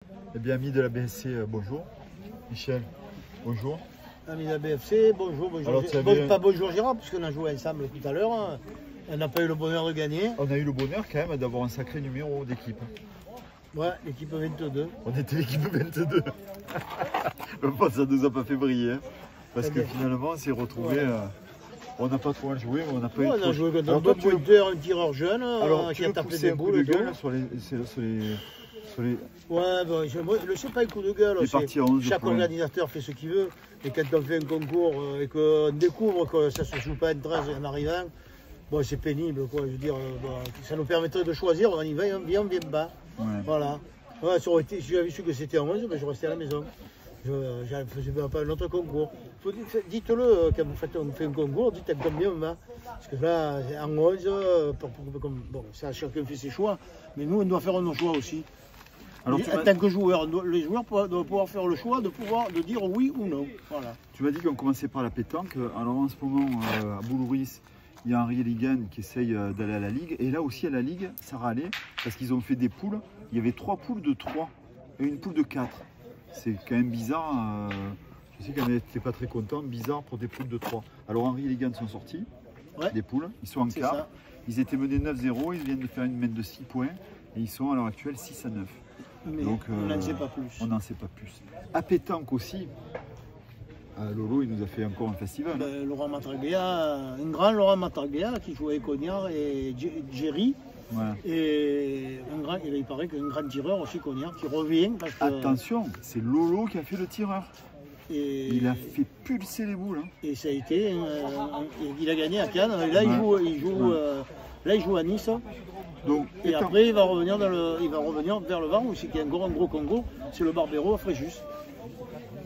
Eh bien, amis de la BSC, bonjour. Michel, bonjour. Amis de la BFC, bonjour. Alors, Pas bonjour Gérard, puisqu'on a joué ensemble tout à l'heure. Hein. On n'a pas eu le bonheur de gagner. On a eu le bonheur quand même d'avoir un sacré numéro d'équipe. Ouais, l'équipe 22. On était l'équipe 22. Bon, ça ne nous a pas fait briller. Hein, parce que finalement, on s'est retrouvé. On n'a pas trop joué, mais on n'a pas eu On a joué contre un bon pointeur, un tireur jeune qui a tapé des boules. Sur les... Ouais, bon, je sais pas un coup de gueule. Chaque organisateur fait ce qu'il veut. Et quand on fait un concours et qu'on découvre que ça ne se joue pas en 13 en arrivant, bon, c'est pénible, quoi. Je veux dire, bon, ça nous permettrait de choisir, on y va, on vient bas. Ouais. Voilà. Ouais, si j'avais su que c'était en 11, ben, je restais à la maison. Je ne faisais pas un autre concours. Dites-le, quand on fait un concours, dites combien on va. Parce que là, en 11, bon, ça, chacun fait ses choix, mais nous, on doit faire nos choix aussi. Alors, en tant que joueur, les joueurs doivent pouvoir faire le choix de dire oui ou non. Voilà. Tu m'as dit qu'on commençait par la pétanque. Alors en ce moment, à Boulouris, il y a Henri Ligan qui essaye d'aller à la Ligue. Et là aussi, à la Ligue, ça râlait parce qu'ils ont fait des poules. Il y avait 3 poules de 3 et une poule de 4. C'est quand même bizarre. Je sais qu'elle n'était pas très contente. Bizarre pour des poules de 3. Alors Henri et Ligan sont sortis des poules. Ils sont en quart. Ça. Ils étaient menés 9-0. Ils viennent de faire une mène de 6 points. Et ils sont à l'heure actuelle 6-9. Mais donc, on n'en sait pas plus. On n'en sait pas plus. À pétanque aussi, Lolo, il nous a fait encore un festival. Ben, Laurent Matraglia, un grand Laurent Matraglia qui jouait avec Cognard et Jerry. Ouais. Et il paraît qu'un grand tireur aussi, Cognard, qui revient. Parce que, attention, c'est Lolo qui a fait le tireur. Il a fait pulser les boules. Hein. Et ça a été. Il a gagné à Cannes. Et là, il joue à Nice. Donc, et après, il va revenir vers le Var où c'est qu'il y a encore un gros concours, c'est le Barbero à Fréjus.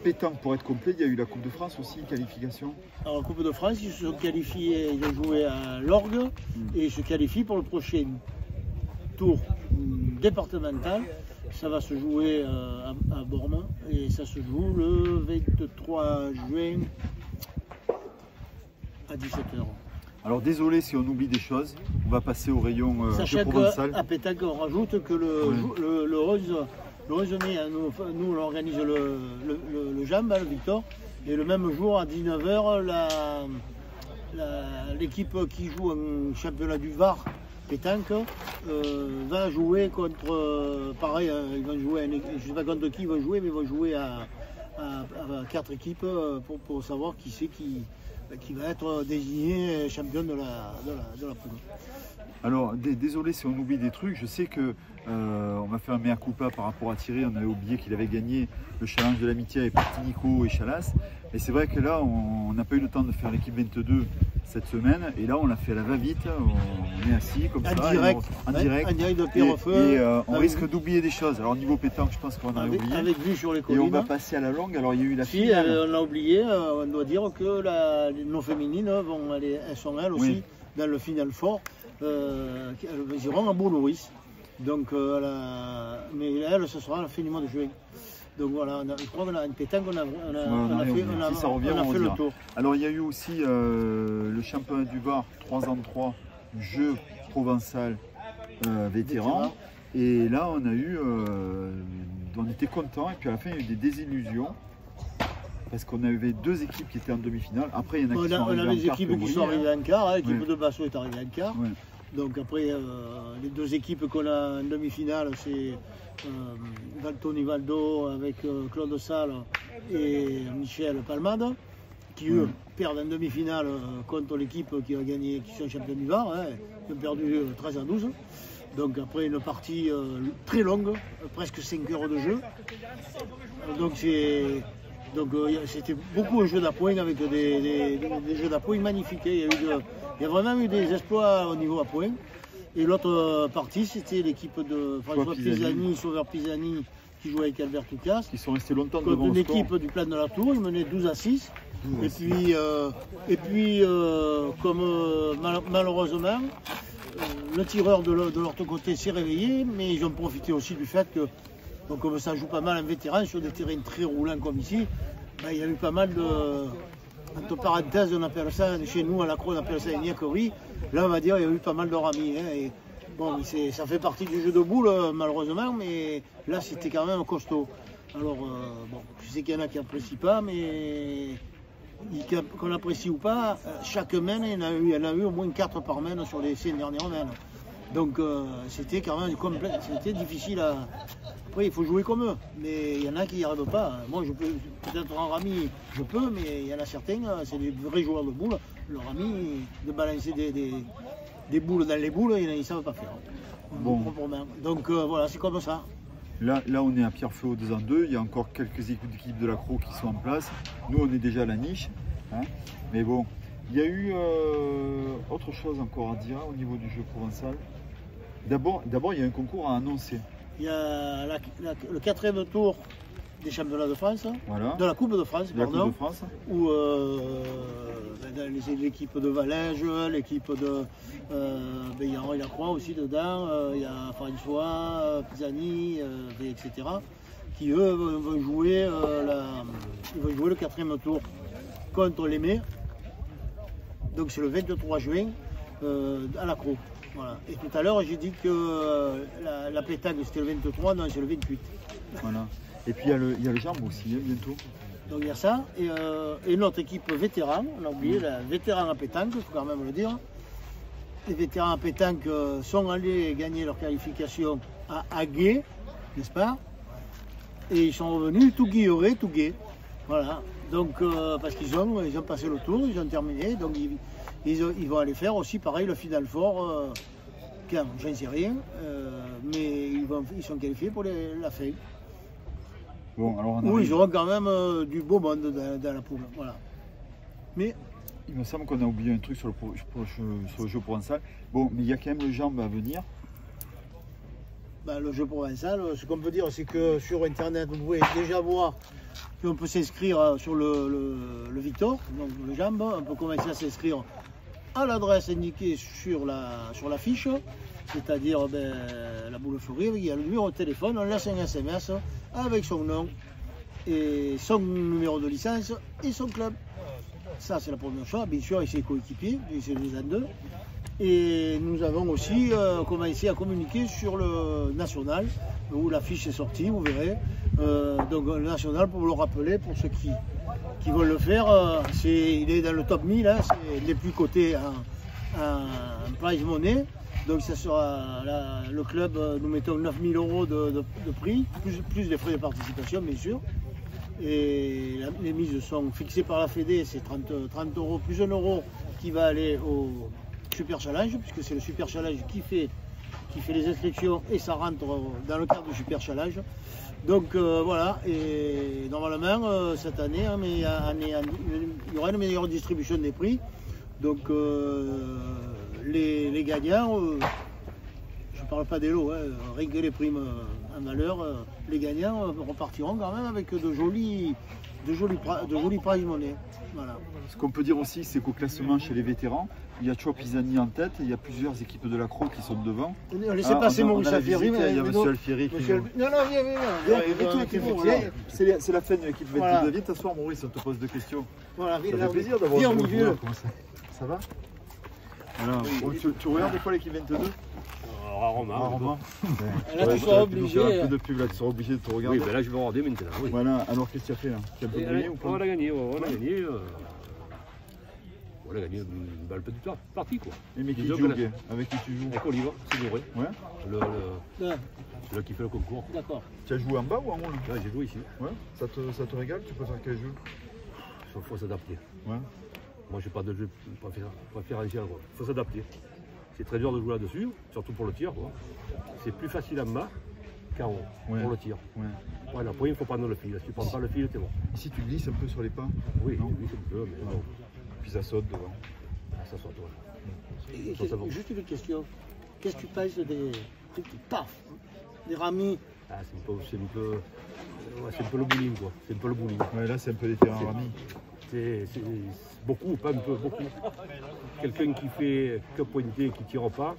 Pétanque, pour être complet, il y a eu la Coupe de France aussi, qualification. Alors, la Coupe de France, ils se sont qualifiés, ils ont joué à l'Orgue et ils se qualifient pour le prochain tour départemental. Ça va se jouer à Bormes et ça se joue le 23 juin à 17h. Alors désolé si on oublie des choses, on va passer au rayon de Provençal. À pétanque, on rajoute que le 11 mai, nous on organise le Jambe, le Victor, et le même jour à 19h, l'équipe qui joue un championnat du Var pétanque va jouer contre, pareil, ils vont jouer, je ne sais pas contre qui ils vont jouer, mais ils vont jouer à 4 équipes pour savoir qui c'est qui va être désigné champion de la poule. Alors, désolé si on oublie des trucs, je sais que on va faire un mea culpa par rapport à Thierry, on avait oublié qu'il avait gagné le challenge de l'amitié avec Nico et Chalas, et c'est vrai que là, on n'a pas eu le temps de faire l'équipe 22 cette semaine, et là, on l'a fait à la va-vite, on est assis comme ça, en direct de Pierrefeu, et on risque d'oublier des choses. Alors, au niveau pétanque, je pense qu'on a oublié. Avec vue sur les collines. Et on va passer à la longue, alors il y a eu la finale. On l'a oublié, on doit dire que nos féminines, elles sont elles aussi dans le final fort. Elles iront à Bourg-Louis. Donc, mais elle, ce sera à la fin du mois de juin. Donc voilà, je crois qu'on a une pétanque, on a fait le tour. Alors il y a eu aussi le championnat du Var 3 en 3, jeu provençal vétéran. Et là on était contents et puis à la fin il y a eu des désillusions. Parce qu'on avait 2 équipes qui étaient en demi-finale. Après, il y en a qui sont arrivées en quart. On a les équipes qui sont arrivées en quart. L'équipe de Basso est arrivée en quart. Ouais. Donc après, les 2 équipes qu'on a en demi-finale, c'est Valtoni Valdo avec Claude Salle et Michel Palmade, qui eux perdent en demi-finale contre l'équipe qui a gagné, qui sont champions du Var. Ils ont perdu 13-12. Donc après une partie très longue, presque 5 heures de jeu. Donc c'était beaucoup un jeu d'appoint avec des jeux d'appoint magnifiques. Il y a vraiment eu des exploits au niveau appoint. Et l'autre partie, c'était l'équipe de François Pisani, Sauveur Pisani, qui jouait avec Albert Toucas. Qui sont restés longtemps devant le score. L'équipe du Plan de la Tour, ils menaient 12-6. Et puis, comme malheureusement, le tireur de l'autre côté s'est réveillé, mais ils ont profité aussi du fait que, donc comme ça joue pas mal en vétéran sur des terrains très roulants comme ici, il y a eu pas mal de, entre parenthèses, on appelle ça, chez nous à la Croix on appelle ça une niaquerie. Là on va dire il y a eu pas mal de ramis. Et Bon, ça fait partie du jeu de boules, malheureusement, mais là, c'était quand même costaud. Alors, bon, je sais qu'il y en a qui n'apprécient pas, mais qu'on apprécie ou pas, chaque mène, il y en a eu au moins 4 par mène sur les 5 dernières mènes. Donc, c'était quand même complet, c'était difficile à... Après, il faut jouer comme eux, mais il y en a qui n'y arrivent pas. Moi, je peux, peut-être en rami, je peux, mais il y en a certains, c'est des vrais joueurs de boules. Leur rami, de balancer des boules dans les boules, ils ne savent pas faire. Bon. Donc voilà, c'est comme ça. Là, on est à Pierrefeu au 2 en 2. Il y a encore quelques équipes de l'accro qui sont en place. Nous, on est déjà à la niche. Hein. Mais bon, il y a eu autre chose encore à dire au niveau du jeu provençal. D'abord, il y a un concours à annoncer. Il y a le 4e tour des championnats de France, voilà. De la Coupe de France, pardon, Coupe de France. Où l'équipe de Valège, l'équipe de il y a Croix aussi dedans, il y a François, Pisani, etc. qui eux vont jouer, le 4e tour contre l'Aimé. Donc c'est le 23 juin à la Croix. Voilà. Et tout à l'heure, j'ai dit que la pétanque c'était le 23, non, c'est le 28. Voilà. Et puis il y a le jambe aussi, hein, bientôt. Donc il y a ça. Et notre équipe vétéran, on a oublié, la vétéran à pétanque, il faut quand même le dire. Les vétérans à pétanque sont allés gagner leur qualification à Aguet, n'est-ce pas? Et ils sont revenus tout guillerés, tout gais. Voilà. Donc, parce qu'ils ont passé le tour, ils ont terminé. Donc ils vont aller faire aussi pareil le Final Four, quand j'en sais rien, mais ils sont qualifiés pour la fin. Bon, alors où ils auront quand même du beau monde dans la poule. Voilà. Mais il me semble qu'on a oublié un truc sur le jeu provençal. Bon, mais il y a quand même le jambe à venir. Ben, le jeu provençal, ce qu'on peut dire, c'est que sur Internet, vous pouvez déjà voir qu'on peut s'inscrire sur le Victor, donc le jambe. On peut commencer à s'inscrire à l'adresse indiquée sur la fiche, c'est-à-dire la boule fleurie. Il y a le numéro de téléphone, on laisse un SMS avec son nom et son numéro de licence et son club. Ça, c'est la première chose. Bien sûr, il s'est coéquipier, il s'est 2 en 2. Et nous avons aussi commencé à communiquer sur le national, où la fiche est sortie, vous verrez. Donc le national, pour vous le rappeler, pour ceux qui veulent le faire, il est dans le top 1000, hein, c'est les plus cotés en prize money. Donc ça sera le club, nous mettons 9 000 € de prix, plus des frais de participation bien sûr. Et les mises sont fixées par la Fédé, c'est 30 € plus 1 euro qui va aller au Super Challenge, puisque c'est le Super Challenge qui fait les inscriptions et ça rentre dans le cadre du Super Challenge. Donc voilà, et normalement cette année, hein, mais il y aura une meilleure distribution des prix. Donc les gagnants, je ne parle pas des lots, hein, rien que les primes en valeur, les gagnants repartiront quand même avec de jolis prize money. Voilà. Ce qu'on peut dire aussi, c'est qu'au classement chez les vétérans, il y a toujours Pisani en tête et il y a plusieurs équipes de l'accro qui sont devant. Laissez passer Maurice Alfieri. Il y a M. Alfieri qui... Non, viens. C'est la fin de l'équipe 22. Voilà. Viens t'asseoir Maurice, on te pose 2 questions. Voilà, ça fait plaisir d'avoir au milieu. Ça va voilà. Oui. Tu regardes des fois l'équipe 22 Rarement. Là, tu seras obligé. Un peu de pub, là, tu seras obligé de te regarder. Oui, ben là, je vais regarder maintenant. Oui. Voilà, alors qu'est-ce que tu as fait là? Tu as un peu gagné ou pas? On a gagné, on a gagné. On a gagné une balle petite partie quoi. Et mais qui joue avec qui tu joues? Avec Oliva, c'est Doré. Ouais. Celui qui fait le concours. D'accord. Tu as joué en bas ou en haut? Là, j'ai joué ici. Ouais. Ça te régale? Tu préfères quel jeu? Il faut s'adapter. Ouais. Moi, je n'ai pas de jeu préférentiel. Il faut s'adapter. C'est très dur de jouer là-dessus, surtout pour le tir. C'est plus facile en bas qu'en haut pour le tir. Ouais. Ouais, la première, il faut prendre le fil. Si tu ne prends pas le fil, t'es bon. Ici, tu glisses un peu sur les pas? Oui, tu glisses un peu, mais non. Puis ça saute devant. Ça saute, ouais. Juste une question. Qu'est-ce que tu penses des trucs qui paf, des ramis? C'est un peu le bowling, quoi. C'est un peu le bowling. Ouais, là, c'est un peu des terrains ramis. C'est beaucoup, pas un peu, beaucoup. Quelqu'un qui fait que pointer, qui ne tire pas,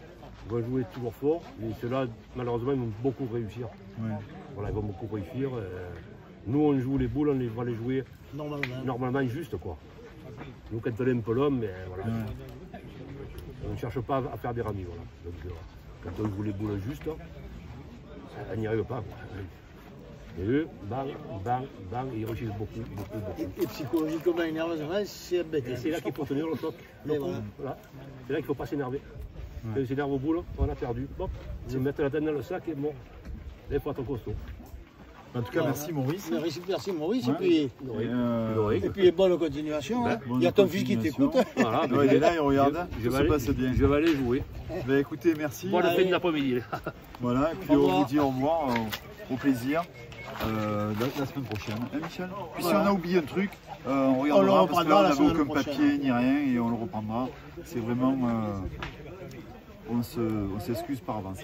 va jouer toujours fort. Et ceux-là, malheureusement, ils vont beaucoup réussir. Ouais. Voilà, ils vont beaucoup réussir. Nous, on joue les boules, on va les jouer normalement juste, quoi. Nous, quand on est un peu l'homme, mais voilà. Ouais. On ne cherche pas à faire des ramis, voilà. Donc, Quand on joue les boules justes, on n'y arrive pas. Et eux, bang, bang, bang, ils réussissent beaucoup. Et psychologiquement et nerveusement, c'est embêtant. Et c'est là qu'il faut tenir le choc. Voilà. Voilà. C'est là qu'il ne faut pas s'énerver. Quand on s'énerve aux boules, on a perdu. Hop, ils mettent la tête dans le sac et bon, là il faut être costaud. En tout cas, merci Maurice. Merci Maurice. Ouais. Et puis bonne continuation. Hein. Bonne Il y a ton fils qui continuation. t'écoute. Voilà, Ouais, il est là, il regarde. Je Ça vais se passe aller, bien. je vais aller jouer. Bah, écoutez, merci. Bonne fête de l'après-midi. Voilà, et puis Au on revoir. vous dit au revoir, au plaisir, la semaine prochaine. Hein, Michel? Puis si on a oublié un truc, on regardera parce que là, on reprendra la n'avait semaine aucun prochaine. papier ni rien et on le reprendra. C'est vraiment... on s'excuse par avance.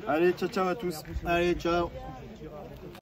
Allez, ciao ciao à tous. Allez, ciao.